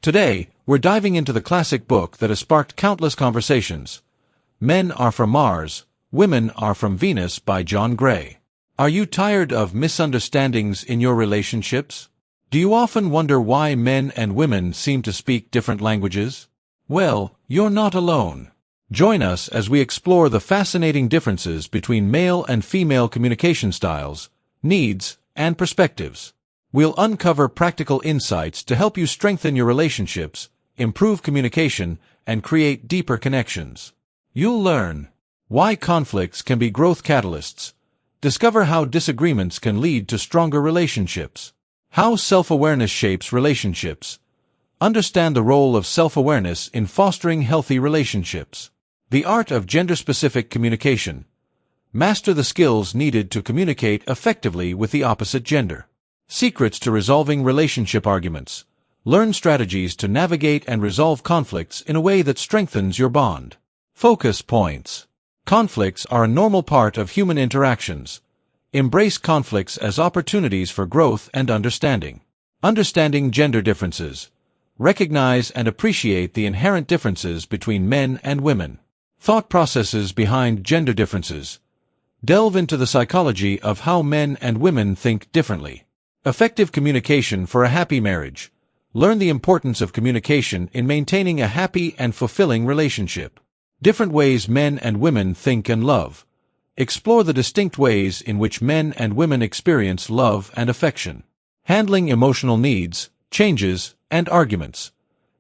Today, we're diving into the classic book that has sparked countless conversations. Men Are From Mars, Women Are From Venus by John Gray. Are you tired of misunderstandings in your relationships? Do you often wonder why men and women seem to speak different languages? Well, you're not alone. Join us as we explore the fascinating differences between male and female communication styles, needs, and perspectives. We'll uncover practical insights to help you strengthen your relationships, improve communication, and create deeper connections. You'll learn why conflicts can be growth catalysts, discover how disagreements can lead to stronger relationships, how self-awareness shapes relationships, understand the role of self-awareness in fostering healthy relationships, the art of gender-specific communication, master the skills needed to communicate effectively with the opposite gender. Secrets to resolving relationship arguments. Learn strategies to navigate and resolve conflicts in a way that strengthens your bond. Focus points. Conflicts are a normal part of human interactions. Embrace conflicts as opportunities for growth and understanding. Understanding gender differences. Recognize and appreciate the inherent differences between men and women. Thought processes behind gender differences. Delve into the psychology of how men and women think differently. Effective communication for a happy marriage. Learn the importance of communication in maintaining a happy and fulfilling relationship. Different ways men and women think and love. Explore the distinct ways in which men and women experience love and affection. Handling emotional needs, changes, and arguments.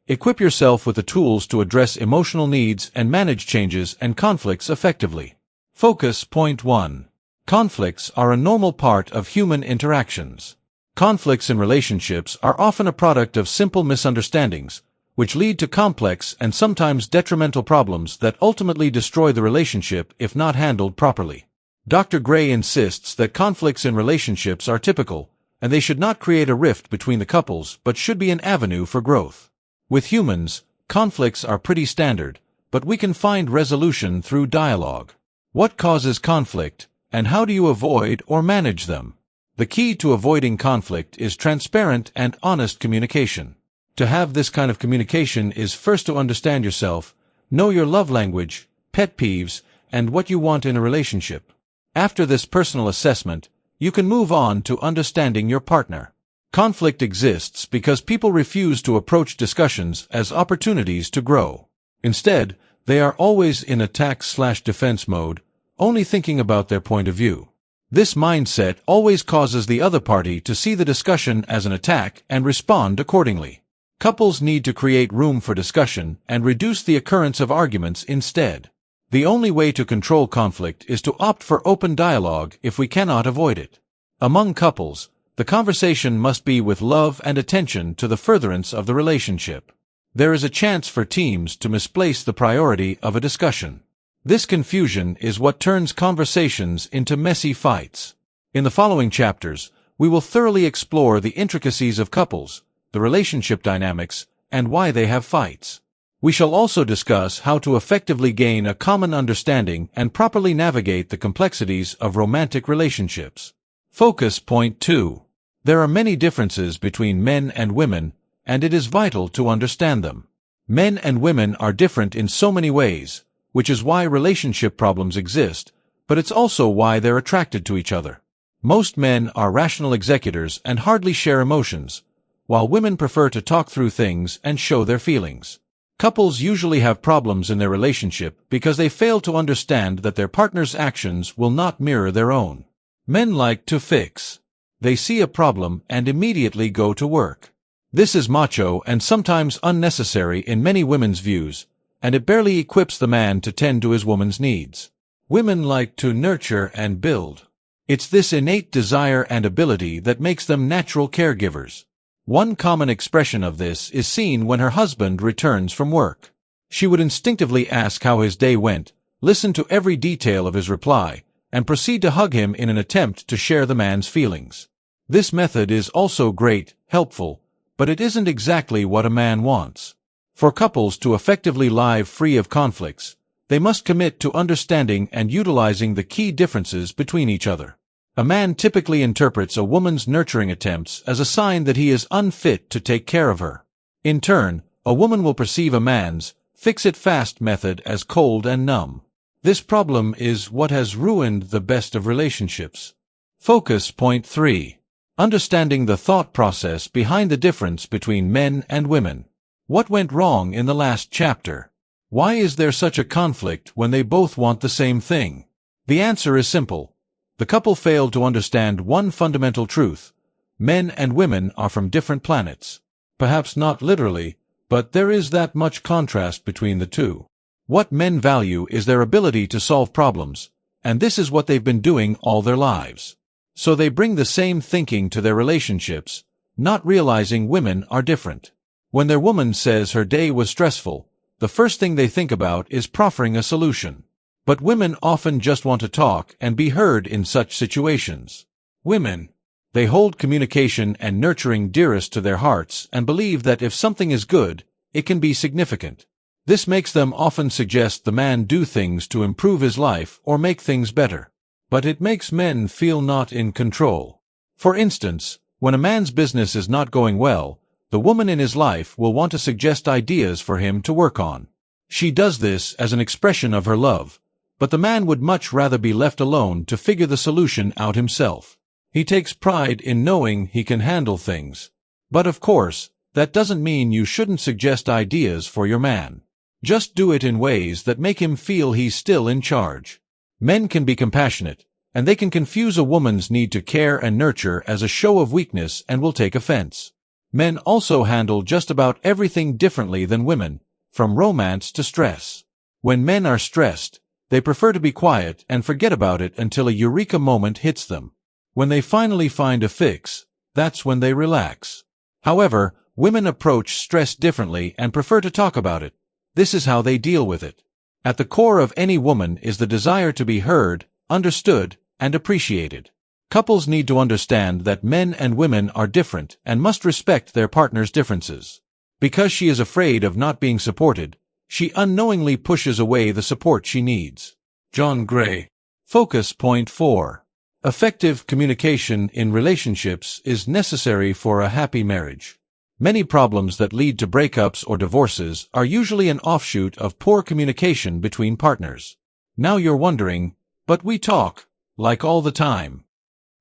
Equip yourself with the tools to address emotional needs and manage changes and conflicts effectively. Focus point 1. Conflicts are a normal part of human interactions. Conflicts in relationships are often a product of simple misunderstandings, which lead to complex and sometimes detrimental problems that ultimately destroy the relationship if not handled properly. Dr. Gray insists that conflicts in relationships are typical, and they should not create a rift between the couples but should be an avenue for growth. With humans, conflicts are pretty standard, but we can find resolution through dialogue. What causes conflict, and how do you avoid or manage them? The key to avoiding conflict is transparent and honest communication. To have this kind of communication is first to understand yourself, know your love language, pet peeves, and what you want in a relationship. After this personal assessment, you can move on to understanding your partner. Conflict exists because people refuse to approach discussions as opportunities to grow. Instead, they are always in attack/defense mode, only thinking about their point of view. This mindset always causes the other party to see the discussion as an attack and respond accordingly. Couples need to create room for discussion and reduce the occurrence of arguments instead. The only way to control conflict is to opt for open dialogue if we cannot avoid it. Among couples, the conversation must be with love and attention to the furtherance of the relationship. There is a chance for teams to misplace the priority of a discussion. This confusion is what turns conversations into messy fights. In the following chapters, we will thoroughly explore the intricacies of couples, the relationship dynamics, and why they have fights. We shall also discuss how to effectively gain a common understanding and properly navigate the complexities of romantic relationships. Focus point 2. There are many differences between men and women, and it is vital to understand them. Men and women are different in so many ways, which is why relationship problems exist, but it's also why they're attracted to each other. Most men are rational executors and hardly share emotions, while women prefer to talk through things and show their feelings. Couples usually have problems in their relationship because they fail to understand that their partner's actions will not mirror their own. Men like to fix. They see a problem and immediately go to work. This is macho and sometimes unnecessary in many women's views, and it barely equips the man to tend to his woman's needs. Women like to nurture and build. It's this innate desire and ability that makes them natural caregivers. One common expression of this is seen when her husband returns from work. She would instinctively ask how his day went, listen to every detail of his reply, and proceed to hug him in an attempt to share the man's feelings. This method is also great, helpful, but it isn't exactly what a man wants. For couples to effectively live free of conflicts, they must commit to understanding and utilizing the key differences between each other. A man typically interprets a woman's nurturing attempts as a sign that he is unfit to take care of her. In turn, a woman will perceive a man's fix-it-fast method as cold and numb. This problem is what has ruined the best of relationships. Focus point 3. Understanding the thought process behind the difference between men and women. What went wrong in the last chapter? Why is there such a conflict when they both want the same thing? The answer is simple. The couple failed to understand one fundamental truth. Men and women are from different planets. Perhaps not literally, but there is that much contrast between the two. What men value is their ability to solve problems, and this is what they've been doing all their lives. So they bring the same thinking to their relationships, not realizing women are different. When their woman says her day was stressful, the first thing they think about is proffering a solution. But women often just want to talk and be heard in such situations. Women, they hold communication and nurturing dearest to their hearts and believe that if something is good, it can be significant. This makes them often suggest the man do things to improve his life or make things better. But it makes men feel not in control. For instance, when a man's business is not going well, the woman in his life will want to suggest ideas for him to work on. She does this as an expression of her love, but the man would much rather be left alone to figure the solution out himself. He takes pride in knowing he can handle things. But of course, that doesn't mean you shouldn't suggest ideas for your man. Just do it in ways that make him feel he's still in charge. Men can be compassionate, and they can confuse a woman's need to care and nurture as a show of weakness and will take offense. Men also handle just about everything differently than women, from romance to stress. When men are stressed, they prefer to be quiet and forget about it until a eureka moment hits them. When they finally find a fix, that's when they relax. However, women approach stress differently and prefer to talk about it. This is how they deal with it. At the core of any woman is the desire to be heard, understood, and appreciated. Couples need to understand that men and women are different and must respect their partner's differences. Because she is afraid of not being supported, she unknowingly pushes away the support she needs. John Gray. Focus point 4. Effective communication in relationships is necessary for a happy marriage. Many problems that lead to breakups or divorces are usually an offshoot of poor communication between partners. Now you're wondering, but we talk, like all the time.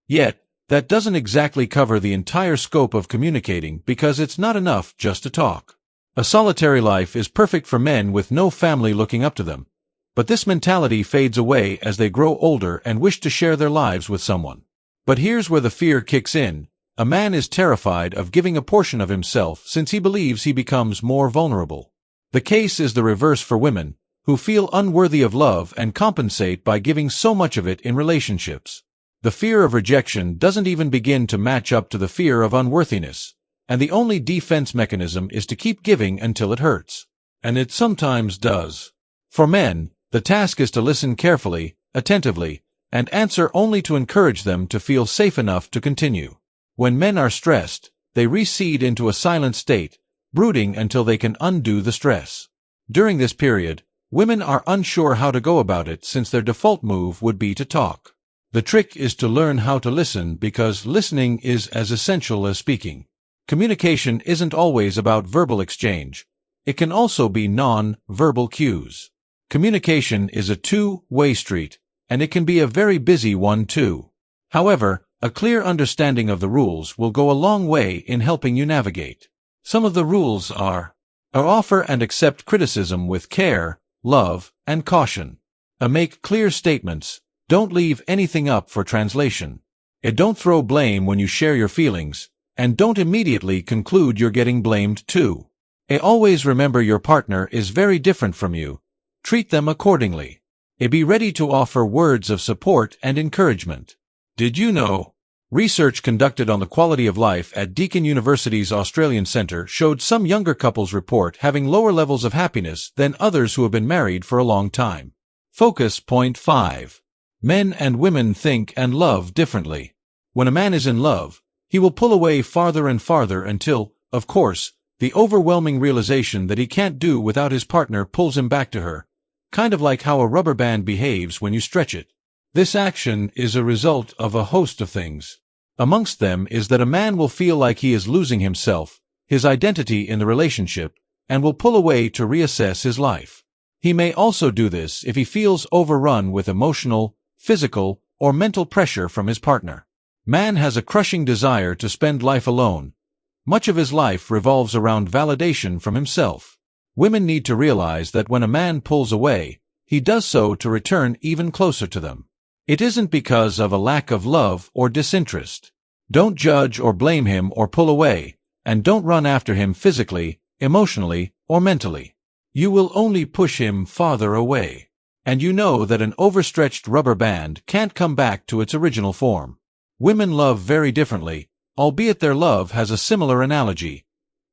Yet, that doesn't exactly cover the entire scope of communicating because it's not enough just to talk. A solitary life is perfect for men with no family looking up to them. But this mentality fades away as they grow older and wish to share their lives with someone. But here's where the fear kicks in. A man is terrified of giving a portion of himself since he believes he becomes more vulnerable. The case is the reverse for women, who feel unworthy of love and compensate by giving so much of it in relationships. The fear of rejection doesn't even begin to match up to the fear of unworthiness, and the only defense mechanism is to keep giving until it hurts. And it sometimes does. For men, the task is to listen carefully, attentively, and answer only to encourage them to feel safe enough to continue. When men are stressed, they recede into a silent state, brooding until they can undo the stress. During this period, women are unsure how to go about it since their default move would be to talk. The trick is to learn how to listen because listening is as essential as speaking. Communication isn't always about verbal exchange. It can also be non-verbal cues. Communication is a two-way street, and it can be a very busy one too. However, a clear understanding of the rules will go a long way in helping you navigate. Some of the rules are: offer and accept criticism with care, love, and caution. Make clear statements. Don't leave anything up for translation. Don't throw blame when you share your feelings, and don't immediately conclude you're getting blamed too. Always remember your partner is very different from you. Treat them accordingly. Be ready to offer words of support and encouragement. Did you know? Research conducted on the quality of life at Deakin University's Australian Centre showed some younger couples report having lower levels of happiness than others who have been married for a long time. Focus point 5. Men and women think and love differently. When a man is in love, he will pull away farther and farther until, of course, the overwhelming realization that he can't do without his partner pulls him back to her, kind of like how a rubber band behaves when you stretch it. This action is a result of a host of things. Amongst them is that a man will feel like he is losing himself, his identity in the relationship, and will pull away to reassess his life. He may also do this if he feels overrun with emotional, physical, or mental pressure from his partner. Man has a crushing desire to spend life alone. Much of his life revolves around validation from himself. Women need to realize that when a man pulls away, he does so to return even closer to them. It isn't because of a lack of love or disinterest. Don't judge or blame him or pull away, and don't run after him physically, emotionally, or mentally. You will only push him farther away. And you know that an overstretched rubber band can't come back to its original form. Women love very differently, albeit their love has a similar analogy.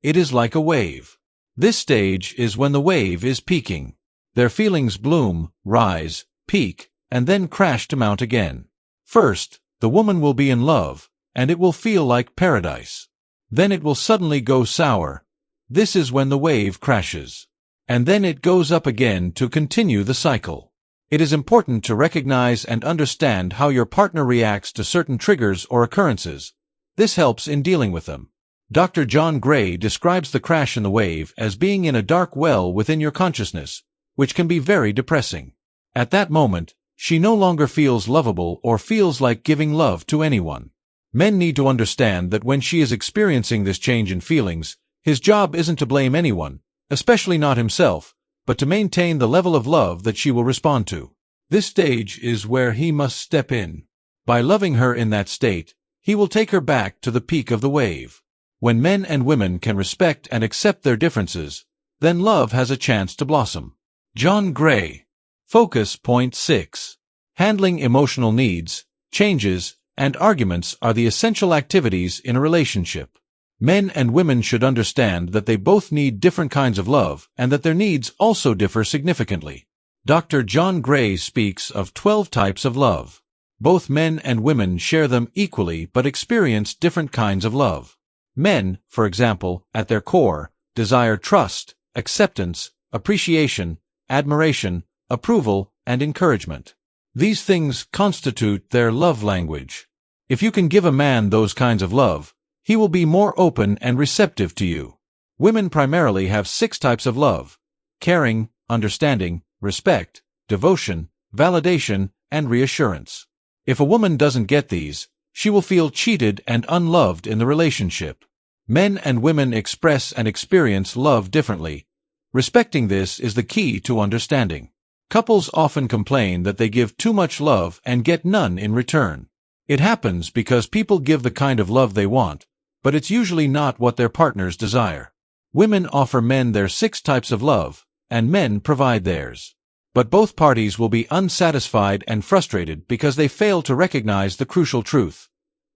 It is like a wave. This stage is when the wave is peaking. Their feelings bloom, rise, peak, and then crash to mount again. First, the woman will be in love, and it will feel like paradise. Then it will suddenly go sour. This is when the wave crashes. And then it goes up again to continue the cycle. It is important to recognize and understand how your partner reacts to certain triggers or occurrences. This helps in dealing with them. Dr. John Gray describes the crash in the wave as being in a dark well within your consciousness, which can be very depressing. At that moment, she no longer feels lovable or feels like giving love to anyone. Men need to understand that when she is experiencing this change in feelings, his job isn't to blame anyone, especially not himself, but to maintain the level of love that she will respond to. This stage is where he must step in. By loving her in that state, he will take her back to the peak of the wave. When men and women can respect and accept their differences, then love has a chance to blossom. John Gray. Focus Point 6. Handling emotional needs, changes, and arguments are the essential activities in a relationship. Men and women should understand that they both need different kinds of love and that their needs also differ significantly. Dr. John Gray speaks of 12 types of love. Both men and women share them equally but experience different kinds of love. Men, for example, at their core, desire trust, acceptance, appreciation, admiration, approval, and encouragement. These things constitute their love language. If you can give a man those kinds of love, he will be more open and receptive to you. Women primarily have 6 types of love: caring, understanding, respect, devotion, validation, and reassurance. If a woman doesn't get these, she will feel cheated and unloved in the relationship. Men and women express and experience love differently. Respecting this is the key to understanding. Couples often complain that they give too much love and get none in return. It happens because people give the kind of love they want, but it's usually not what their partners desire. Women offer men their 6 types of love, and men provide theirs. But both parties will be unsatisfied and frustrated because they fail to recognize the crucial truth.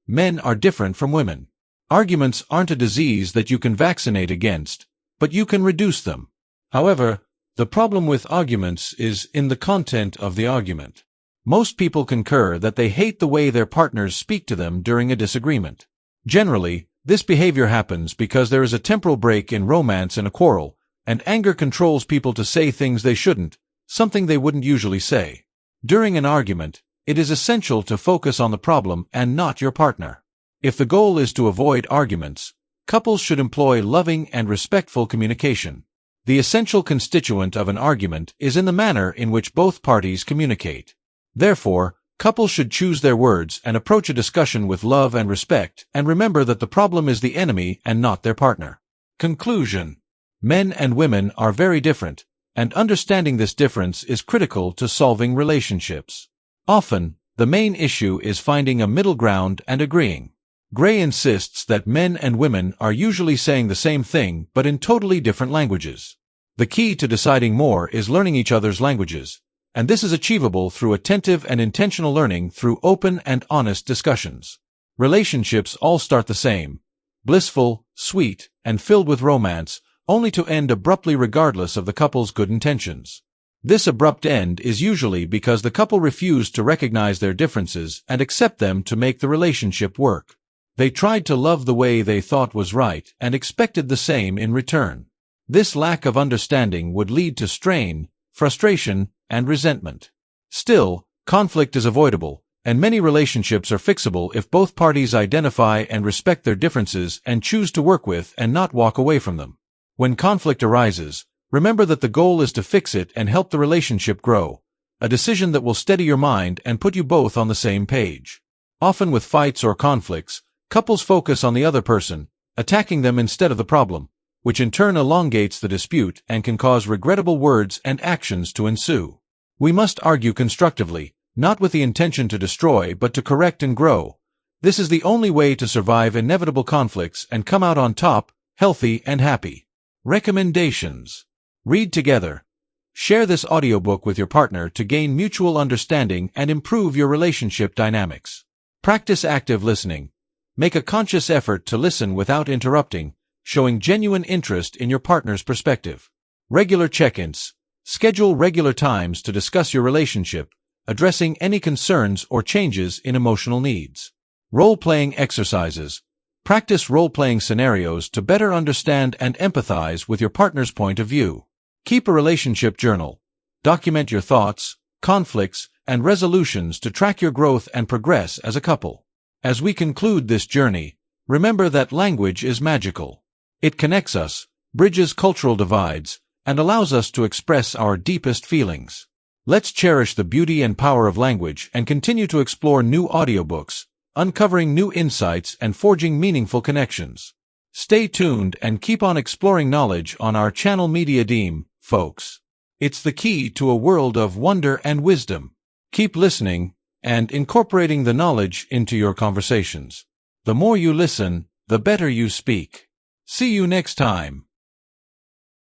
Men are different from women. Arguments aren't a disease that you can vaccinate against, but you can reduce them. However, the problem with arguments is in the content of the argument. Most people concur that they hate the way their partners speak to them during a disagreement. Generally, this behavior happens because there is a temporal break in romance in a quarrel, and anger controls people to say things they shouldn't, something they wouldn't usually say. During an argument, it is essential to focus on the problem and not your partner. If the goal is to avoid arguments, couples should employ loving and respectful communication. The essential constituent of an argument is in the manner in which both parties communicate. Therefore, couples should choose their words and approach a discussion with love and respect, and remember that the problem is the enemy and not their partner. Conclusion. Men and women are very different, and understanding this difference is critical to solving relationships. Often, the main issue is finding a middle ground and agreeing. Gray insists that men and women are usually saying the same thing but in totally different languages. The key to deciding more is learning each other's languages, and this is achievable through attentive and intentional learning through open and honest discussions. Relationships all start the same: blissful, sweet, and filled with romance, only to end abruptly regardless of the couple's good intentions. This abrupt end is usually because the couple refused to recognize their differences and accept them to make the relationship work. They tried to love the way they thought was right and expected the same in return. This lack of understanding would lead to strain, frustration, and resentment. Still, conflict is avoidable, And many relationships are fixable if both parties identify and respect their differences and choose to work with and not walk away from them. When conflict arises, remember that the goal is to fix it and help the relationship grow, a decision that will steady your mind and put you both on the same page. Often with fights or conflicts, couples focus on the other person, attacking them instead of the problem, which in turn elongates the dispute and can cause regrettable words and actions to ensue. We must argue constructively, not with the intention to destroy but to correct and grow. This is the only way to survive inevitable conflicts and come out on top, healthy and happy. Recommendations. Read together. Share this audiobook with your partner to gain mutual understanding and improve your relationship dynamics. Practice active listening. Make a conscious effort to listen without interrupting, showing genuine interest in your partner's perspective. Regular check-ins. Schedule regular times to discuss your relationship, addressing any concerns or changes in emotional needs. Role-playing exercises. Practice role-playing scenarios to better understand and empathize with your partner's point of view. Keep a relationship journal. Document your thoughts, conflicts, and resolutions to track your growth and progress as a couple. As we conclude this journey, remember that language is magical. It connects us, bridges cultural divides, and allows us to express our deepest feelings. Let's cherish the beauty and power of language and continue to explore new audiobooks, uncovering new insights and forging meaningful connections. Stay tuned and keep on exploring knowledge on our channel Media Deem, folks. It's the key to a world of wonder and wisdom. Keep listening and incorporating the knowledge into your conversations. The more you listen, the better you speak. See you next time.